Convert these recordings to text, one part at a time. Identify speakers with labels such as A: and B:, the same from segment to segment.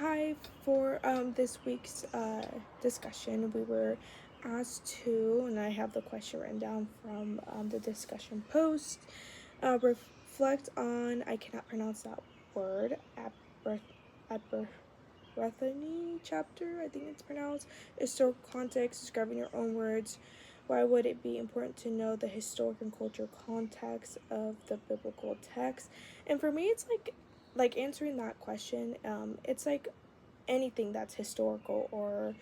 A: Hi, for this week's discussion, we were asked to, and I have the question written down from the discussion post, reflect on, I cannot pronounce that word, Bethany chapter, I think it's pronounced, historical context, describing your own words. Why would it be important to know the historic and cultural context of the biblical text? And for me, it's like answering that question. It's like anything that's historical or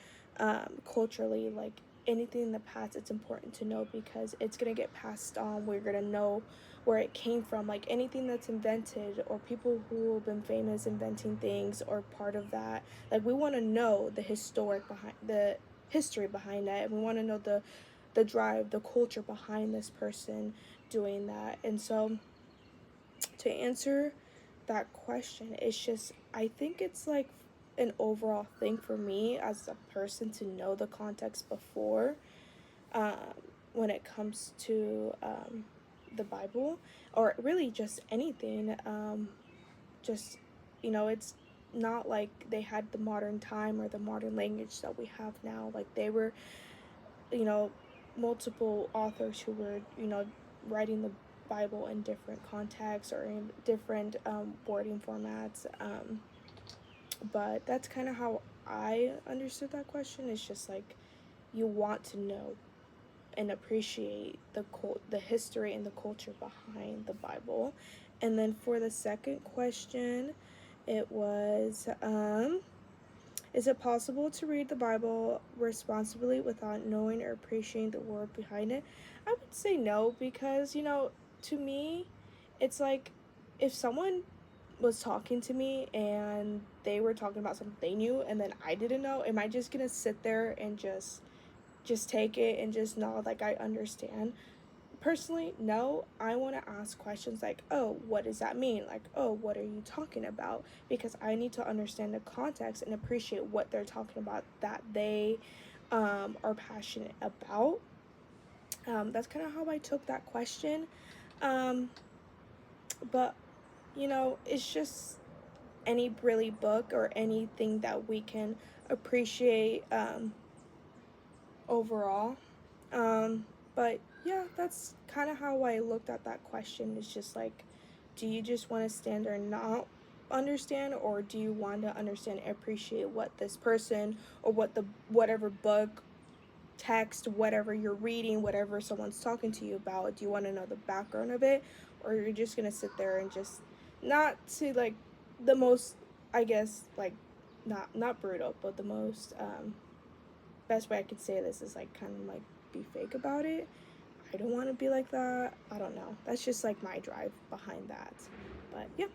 A: culturally, like anything in the past, it's important to know because it's going to get passed on. We're going to know where it came from, like anything that's invented or people who have been famous inventing things or part of that. Like we want to know the history behind that, and we want to know the drive, the culture behind this person doing that. And so to answer that question, it's just, I think it's like an overall thing for me as a person to know the context before, um, when it comes to the Bible or really just anything. Just, it's not like they had the modern time or the modern language that we have now. Like they were, you know, multiple authors who were, writing the Bible in different contexts or in different wording formats. But that's kind of how I understood that question. It's just like you want to know and appreciate the history and the culture behind the Bible. And then for the second question, it was is it possible to read the Bible responsibly without knowing or appreciating the word behind it? I would say no because, to me, it's like if someone was talking to me and they were talking about something they knew and then I didn't know, am I just gonna sit there and just take it and just nod like I understand? Personally, no. I want to ask questions like, oh, what does that mean? Like, oh, what are you talking about? Because I need to understand the context and appreciate what they're talking about that they are passionate about. That's kind of how I took that question. Um, but, it's just any really book or anything that we can appreciate overall. But yeah, that's kind of how I looked at that question. It's just like, do you just want to stand or not understand, or do you want to understand and appreciate what this person or whatever book, text, whatever you're reading, whatever someone's talking to you about? Do you want to know the background of it, or you're just gonna sit there and just not to like the most, I guess, like not brutal, but the most best way I could say this is like kind of like be fake about it. I don't want to be like that. I don't know. That's just like my drive behind that. But yeah.